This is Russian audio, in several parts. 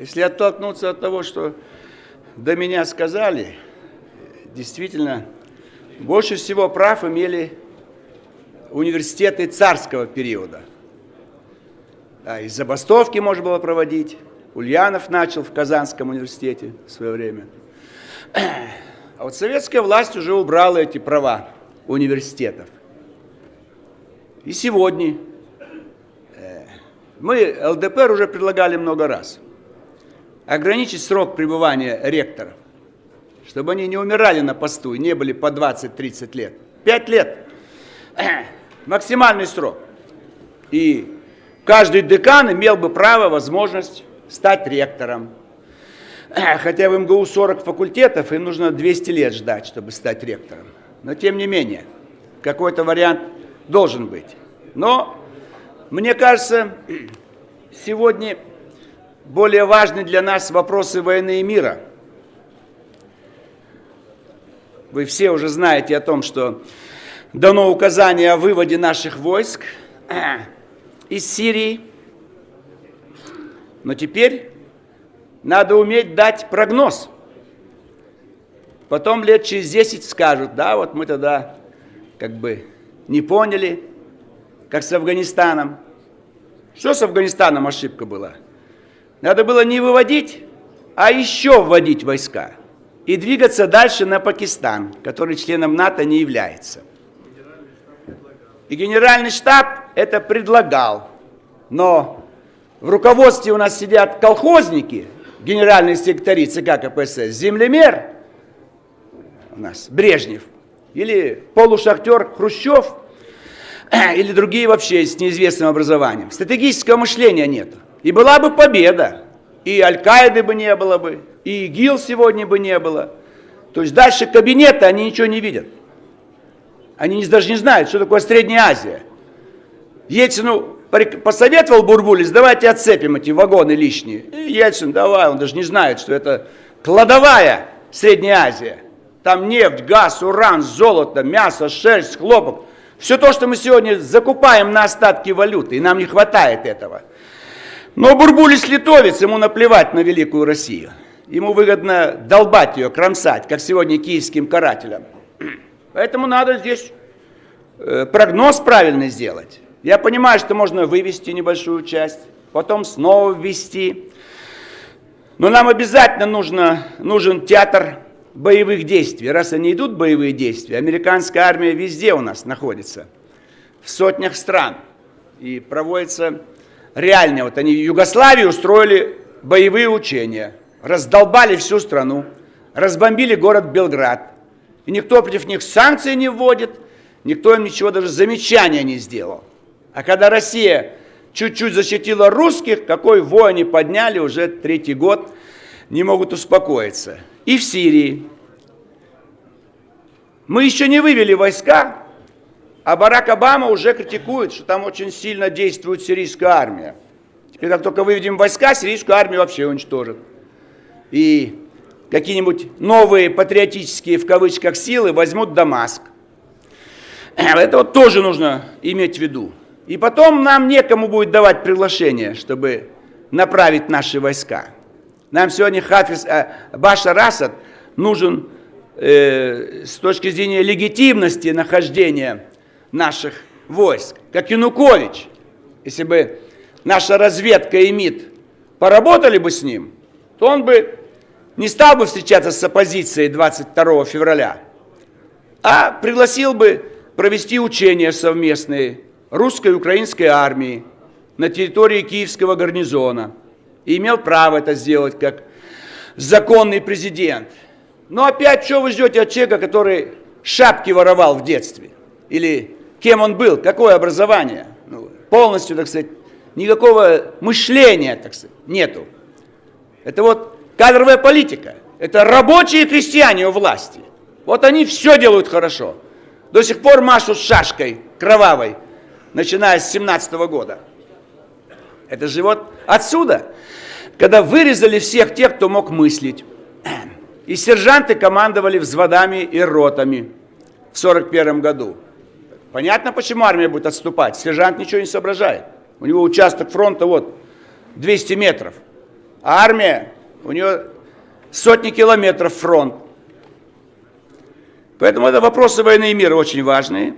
Если оттолкнуться от того, что до меня сказали, действительно, больше всего прав имели университеты царского периода. Да, и забастовки можно было проводить. Ульянов начал в Казанском университете в свое время. А вот советская власть уже убрала эти права университетов. И сегодня мы, ЛДПР, уже предлагали много раз ограничить срок пребывания ректоров, чтобы они не умирали на посту и не были по 20-30 лет. 5 лет – максимальный срок. И каждый декан имел бы право, возможность стать ректором. Хотя в МГУ 40 факультетов, им нужно 200 лет ждать, чтобы стать ректором. Но тем не менее, какой-то вариант должен быть. Но, мне кажется, сегодня более важны для нас вопросы войны и мира. Вы все уже знаете о том, что дано указание о выводе наших войск из Сирии. Но теперь надо уметь дать прогноз. Потом лет через 10 скажут, да, вот мы тогда как бы не поняли, как с Афганистаном. Что с Афганистаном ошибка была? Надо было не выводить, а еще вводить войска и двигаться дальше на Пакистан, который членом НАТО не является. И генеральный штаб это предлагал, но в руководстве у нас сидят колхозники, генеральные секретари ЦК КПСС, землемер у нас Брежнев, или полушахтер Хрущев, или другие вообще с неизвестным образованием. Стратегического мышления нет. И была бы победа, и Аль-Каиды бы не было бы, и ИГИЛ сегодня бы не было. То есть дальше кабинета они ничего не видят. Они даже не знают, что такое Средняя Азия. Ельцину посоветовал Бурбулис, давайте отцепим эти вагоны лишние. И Ельцин, давай, он даже не знает, что это кладовая Средняя Азия. Там нефть, газ, уран, золото, мясо, шерсть, хлопок. Все то, что мы сегодня закупаем на остатки валюты, и нам не хватает этого. Но Бурбулис литовец, ему наплевать на великую Россию. Ему выгодно долбать ее, кромсать, как сегодня киевским карателям. Поэтому надо здесь прогноз правильно сделать. Я понимаю, что можно вывести небольшую часть, потом снова ввести. Но нам обязательно нужен театр боевых действий. Раз они идут, боевые действия, американская армия везде у нас находится, в сотнях стран. И проводится реально, вот они в Югославии устроили боевые учения, раздолбали всю страну, разбомбили город Белград. И никто против них санкции не вводит, никто им ничего, даже замечания не сделал. А когда Россия чуть-чуть защитила русских, какой вой они подняли, уже 3-й год не могут успокоиться. И в Сирии. Мы еще не вывели войска, а Барак Обама уже критикует, что там очень сильно действует сирийская армия. Теперь, как только выведем войска, сирийскую армию вообще уничтожат. И какие-нибудь новые патриотические, в кавычках, силы возьмут Дамаск. Это вот тоже нужно иметь в виду. И потом нам некому будет давать приглашение, чтобы направить наши войска. Нам сегодня Башар Асад нужен с точки зрения легитимности нахождения наших войск, как Янукович. Если бы наша разведка и МИД поработали бы с ним, то он бы не стал бы встречаться с оппозицией 22 февраля, а пригласил бы провести учения совместные русской и украинской армии на территории Киевского гарнизона. И имел право это сделать как законный президент. Но опять, что вы ждете от человека, который шапки воровал в детстве? Или кем он был, какое образование? Полностью, так сказать, никакого мышления, так сказать, нету. Это вот кадровая политика. Это рабочие крестьяне у власти. Вот они все делают хорошо. До сих пор машут шашкой кровавой, начиная с 17 года. Это же вот отсюда, когда вырезали всех тех, кто мог мыслить. И сержанты командовали взводами и ротами в 1941 году. Понятно, почему армия будет отступать. Сержант ничего не соображает. У него участок фронта вот 200 метров. А армия, у нее сотни километров фронт. Поэтому это вопросы войны и мира очень важные.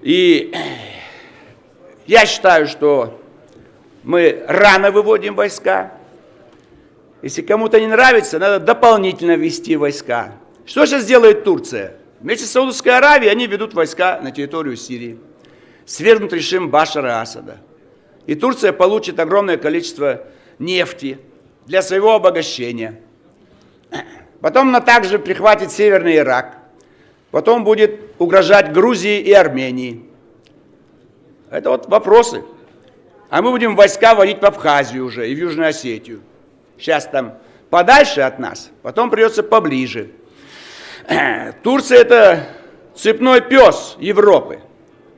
И я считаю, что мы рано выводим войска. Если кому-то не нравится, надо дополнительно ввести войска. Что сейчас делает Турция? Вместе с Саудовской Аравией они ведут войска на территорию Сирии. Свергнут режим Башара Асада. И Турция получит огромное количество нефти для своего обогащения. Потом она также прихватит Северный Ирак. Потом будет угрожать Грузии и Армении. Это вот вопросы. А мы будем войска водить в Абхазию уже и в Южную Осетию. Сейчас там подальше от нас, потом придется поближе. Турция – это цепной пес Европы.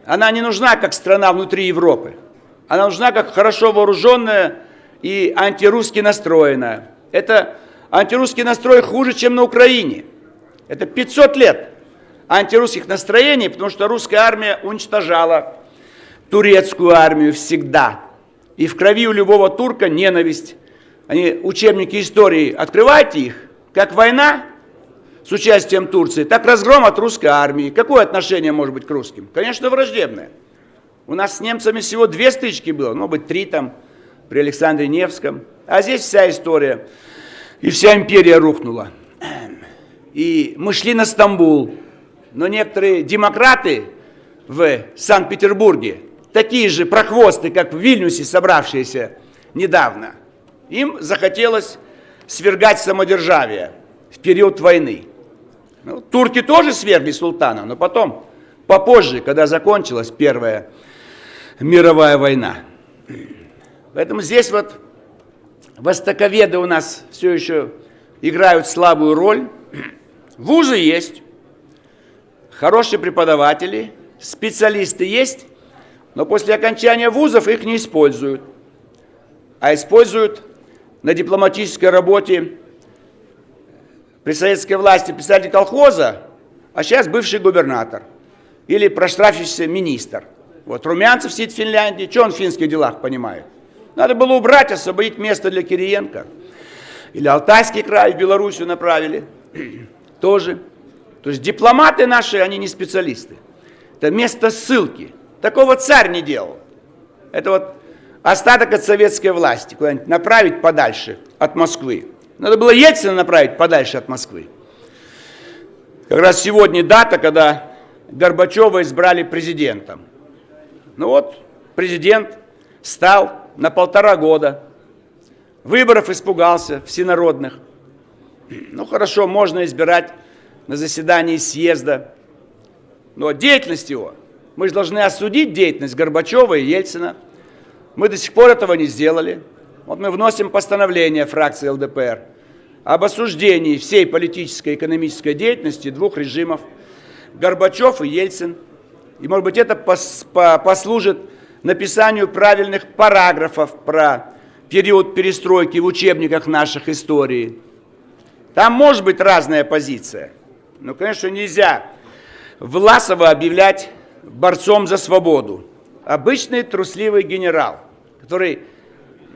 Она не нужна как страна внутри Европы. Она нужна как хорошо вооруженная и антирусски настроенная. Это антирусский настрой хуже, чем на Украине. Это 500 лет антирусских настроений, потому что русская армия уничтожала турецкую армию всегда. И в крови у любого турка ненависть. Они, учебники истории, открывайте их, как война с участием Турции, так разгром от русской армии. Какое отношение может быть к русским? Конечно, враждебное. У нас с немцами всего 2 стычки было, может быть 3 там, при Александре Невском. А здесь вся история, и вся империя рухнула. И мы шли на Стамбул, но некоторые демократы в Санкт-Петербурге, такие же прохвосты, как в Вильнюсе, собравшиеся недавно, им захотелось свергать самодержавие в период войны. Ну, турки тоже свергли султана, но потом, попозже, когда закончилась Первая мировая война. Поэтому здесь вот востоковеды у нас все еще играют слабую роль. Вузы есть, хорошие преподаватели, специалисты есть, но после окончания вузов их не используют, а используют на дипломатической работе при советской власти председатель колхоза, а сейчас бывший губернатор или проштрафившийся министр. Вот Румянцев сидит в Финляндии, что он в финских делах понимает? Надо было убрать, освободить место для Кириенко. Или Алтайский край в Белоруссию направили. Тоже. То есть дипломаты наши, они не специалисты. Это место ссылки. Такого царь не делал. Это вот остаток от советской власти, куда-нибудь направить подальше от Москвы. Надо было Ельцина направить подальше от Москвы. Как раз сегодня дата, когда Горбачева избрали президентом. Ну вот, президент стал на 1,5 года. Выборов испугался, всенародных. Ну хорошо, можно избирать на заседании съезда. Но деятельность его, мы же должны осудить деятельность Горбачева и Ельцина. Мы до сих пор этого не сделали. Вот мы вносим постановление фракции ЛДПР об осуждении всей политической и экономической деятельности 2 режимов, Горбачев и Ельцин. И, может быть, это послужит написанию правильных параграфов про период перестройки в учебниках наших истории. Там может быть разная позиция. Но, конечно, нельзя Власова объявлять борцом за свободу. Обычный трусливый генерал, который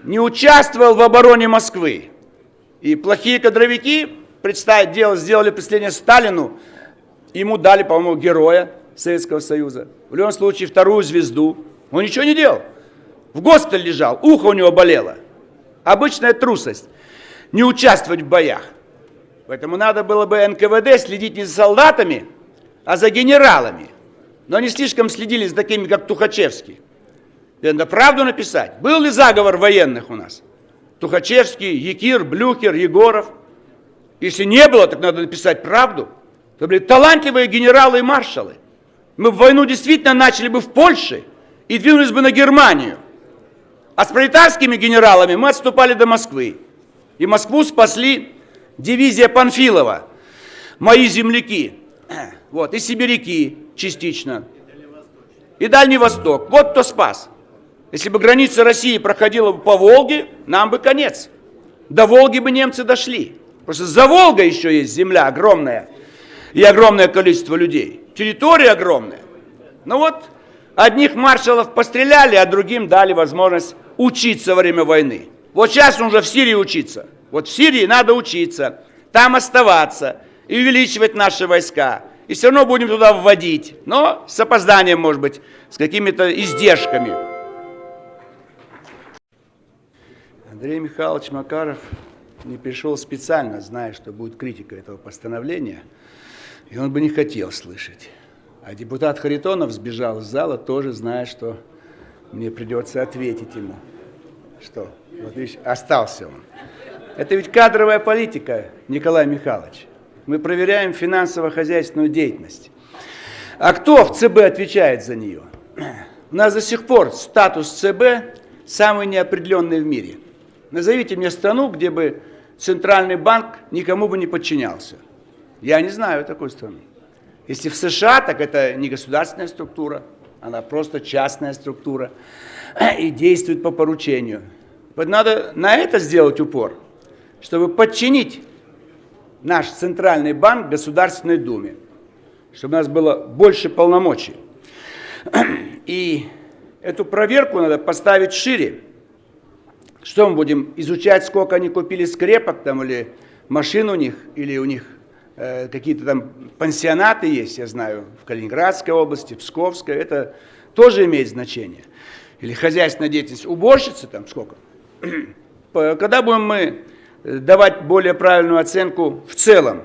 не участвовал в обороне Москвы. И плохие кадровики сделали представление Сталину, ему дали, по-моему, героя Советского Союза. В любом случае, 2-ю звезду. Он ничего не делал. В госпитале лежал, ухо у него болело. Обычная трусость. Не участвовать в боях. Поэтому надо было бы НКВД следить не за солдатами, а за генералами. Но они слишком следили за такими, как Тухачевский. Надо правду написать. Был ли заговор военных у нас? Тухачевский, Якир, Блюхер, Егоров. Если не было, так надо написать правду. Это были талантливые генералы и маршалы. Мы бы войну действительно начали бы в Польше и двинулись бы на Германию. А с пролетарскими генералами мы отступали до Москвы. И Москву спасли дивизия Панфилова, мои земляки, вот, и сибиряки частично, и Дальний Восток. Вот кто спас. Если бы граница России проходила бы по Волге, нам бы конец. До Волги бы немцы дошли. Просто за Волгой еще есть земля огромная и огромное количество людей. Территория огромная. Но вот одних маршалов постреляли, а другим дали возможность учиться во время войны. Вот сейчас нужно в Сирии учиться. Вот в Сирии надо учиться, там оставаться и увеличивать наши войска. И все равно будем туда вводить, но с опозданием, может быть, с какими-то издержками. Андрей Михайлович Макаров не пришел специально, зная, что будет критика этого постановления, и он бы не хотел слышать. А депутат Харитонов сбежал из зала, тоже зная, что мне придется ответить ему. Что? Вот видишь, остался он. Это ведь кадровая политика, Николай Михайлович. Мы проверяем финансово-хозяйственную деятельность. А кто в ЦБ отвечает за нее? У нас до сих пор статус ЦБ самый неопределенный в мире. Назовите мне страну, где бы Центральный банк никому бы не подчинялся. Я не знаю такой страны. Если в США, так это не государственная структура, она просто частная структура и действует по поручению. Вот надо на это сделать упор, чтобы подчинить наш Центральный банк Государственной Думе, чтобы у нас было больше полномочий. И эту проверку надо поставить шире. Что мы будем изучать, сколько они купили скрепок там, или машин у них, или у них какие-то там пансионаты есть, я знаю, в Калининградской области, в Псковской, это тоже имеет значение. Или хозяйственная деятельность, уборщицы там сколько. Когда будем мы давать более правильную оценку в целом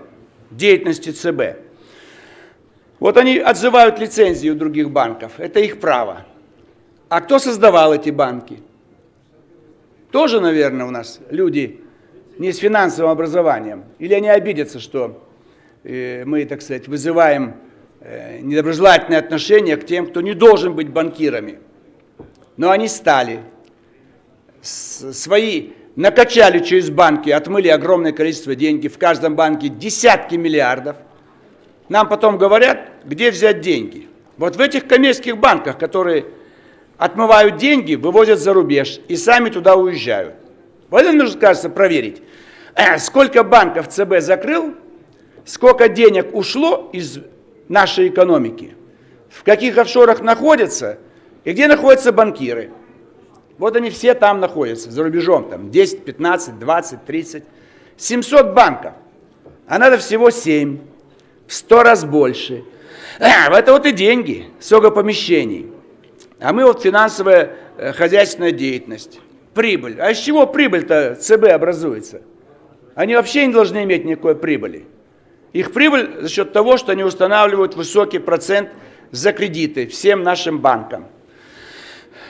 деятельности ЦБ? Вот они отзывают лицензии у других банков, это их право. А кто создавал эти банки? Тоже, наверное, у нас люди не с финансовым образованием. Или они обидятся, что мы, так сказать, вызываем недоброжелательное отношение к тем, кто не должен быть банкирами. Но они стали. Свои накачали через банки, отмыли огромное количество денег. В каждом банке десятки миллиардов. Нам потом говорят, где взять деньги. Вот в этих коммерческих банках, которые отмывают деньги, вывозят за рубеж и сами туда уезжают. Вот это нужно, кажется, проверить. Сколько банков ЦБ закрыл, сколько денег ушло из нашей экономики, в каких офшорах находятся и где находятся банкиры. Вот они все там находятся, за рубежом, там 10, 15, 20, 30. 700 банков, а надо всего 7, в 100 раз больше. Это вот и деньги, сколько помещений. А мы вот финансовая хозяйственная деятельность, прибыль. А из чего прибыль-то ЦБ образуется? Они вообще не должны иметь никакой прибыли. Их прибыль за счет того, что они устанавливают высокий процент за кредиты всем нашим банкам.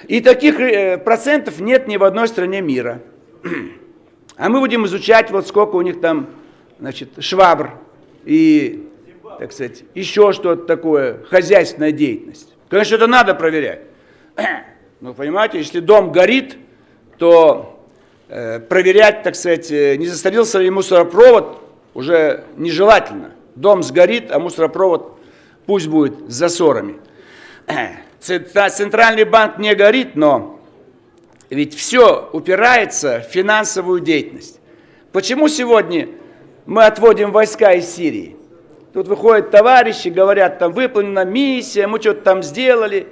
И таких процентов нет ни в одной стране мира. А мы будем изучать, вот сколько у них там, значит, швабр и, так сказать, еще что-то такое, хозяйственная деятельность. Конечно, это надо проверять. Ну, понимаете, если дом горит, то проверять, так сказать, не застарился ли мусоропровод, уже нежелательно. Дом сгорит, а мусоропровод пусть будет с засорами. Центральный банк не горит, но ведь все упирается в финансовую деятельность. Почему сегодня мы отводим войска из Сирии? Тут выходят товарищи, говорят, там выполнена миссия, мы что-то там сделали.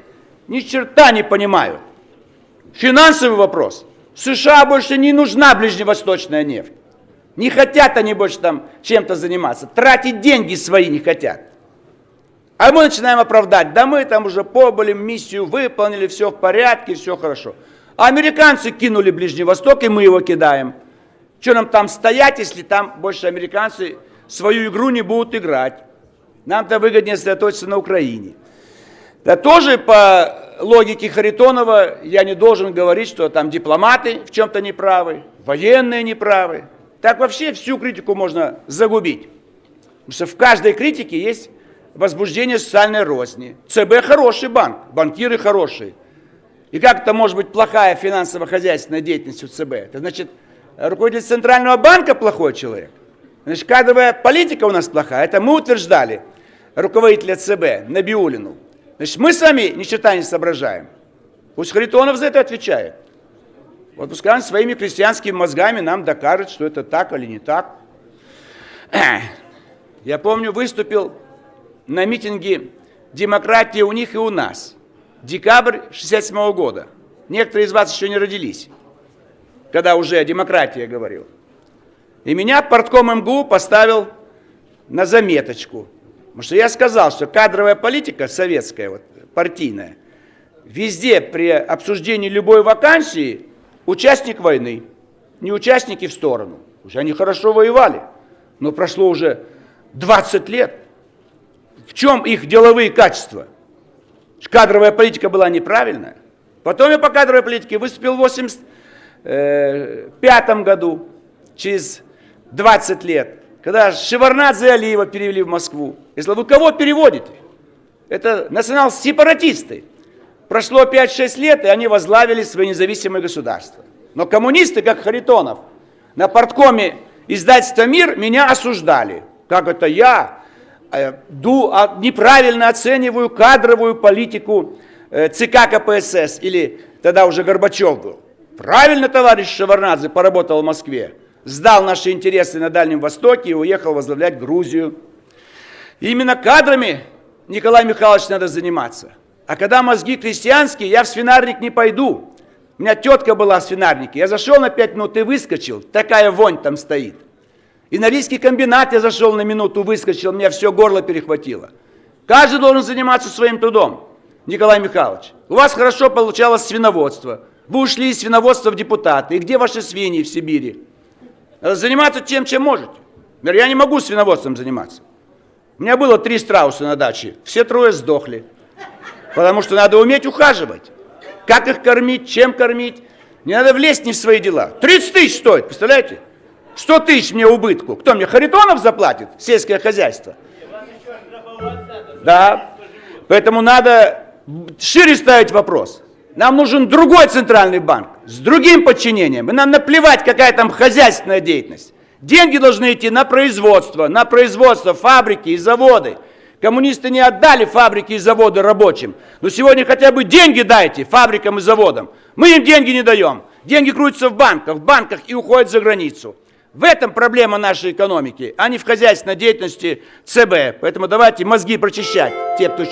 Ни черта не понимают. Финансовый вопрос. США больше не нужна ближневосточная нефть. Не хотят они больше там чем-то заниматься. Тратить деньги свои не хотят. А мы начинаем оправдать. Да мы там уже побыли, миссию выполнили, все в порядке, все хорошо. А американцы кинули Ближний Восток, и мы его кидаем. Что нам там стоять, если там больше американцы свою игру не будут играть? Нам-то выгоднее сосредоточиться на Украине. Да тоже по логике Харитонова я не должен говорить, что там дипломаты в чем-то неправы, военные неправы. Так вообще всю критику можно загубить. Потому что в каждой критике есть возбуждение социальной розни. ЦБ хороший банк, банкиры хорошие. И как это может быть плохая финансово-хозяйственная деятельность у ЦБ? Это значит, руководитель Центрального банка плохой человек. Значит, кадровая политика у нас плохая. Это мы утверждали руководителя ЦБ Набиуллину. Значит, мы с вами ни черта не соображаем. Пусть Харитонов за это отвечает. Вот пускай он своими крестьянскими мозгами нам докажет, что это так или не так. Я помню, выступил на митинге «Демократия у них и у нас». Декабрь 1967 года. Некоторые из вас еще не родились. когда уже о демократии говорил. И меня партком МГУ поставил на заметочку. Потому что я сказал, что кадровая политика советская, вот, партийная, везде при обсуждении любой вакансии участник войны, не участники в сторону. Уже они хорошо воевали, но прошло уже 20 лет. В чем их деловые качества? Кадровая политика была неправильная. Потом я по кадровой политике выступил в 1985 году, через 20 лет, когда Шеварднадзе и Алиева перевели в Москву. Я сказал, вы кого переводите? Это национал-сепаратисты. Прошло 5-6 лет, и они возглавили свои независимые государства. Но коммунисты, как Харитонов, на парткоме издательства «Мир» меня осуждали. Как это я неправильно оцениваю кадровую политику ЦК КПСС, или тогда уже Горбачев был. Правильно товарищ Шеварднадзе поработал в Москве, сдал наши интересы на Дальнем Востоке и уехал возглавлять Грузию. И именно кадрами, Николай Михайлович, надо заниматься. А когда мозги крестьянские, я в свинарник не пойду. У меня тетка была в свинарнике, я зашел на 5 минут и выскочил, такая вонь там стоит. И на Норильский комбинат я зашел на минуту, выскочил, меня все горло перехватило. Каждый должен заниматься своим трудом, Николай Михайлович. У вас хорошо получалось свиноводство. Вы ушли из свиноводства в депутаты. И где ваши свиньи в Сибири? Надо заниматься тем, чем можете. Я не могу свиноводством заниматься. У меня было 3 страуса на даче, все 3 сдохли. Потому что надо уметь ухаживать. Как их кормить, чем кормить. Не надо влезть не в свои дела. 30 тысяч стоит, представляете? 100 тысяч мне убытку. Кто мне, Харитонов заплатит? Сельское хозяйство. Да. Поэтому надо шире ставить вопрос. Нам нужен другой центральный банк с другим подчинением. И нам наплевать, какая там хозяйственная деятельность. Деньги должны идти на производство, фабрики и заводы. Коммунисты не отдали фабрики и заводы рабочим. Но сегодня хотя бы деньги дайте фабрикам и заводам. Мы им деньги не даем. Деньги крутятся в банках и уходят за границу. В этом проблема нашей экономики, а не в хозяйственной деятельности ЦБ. Поэтому давайте мозги прочищать, те, кто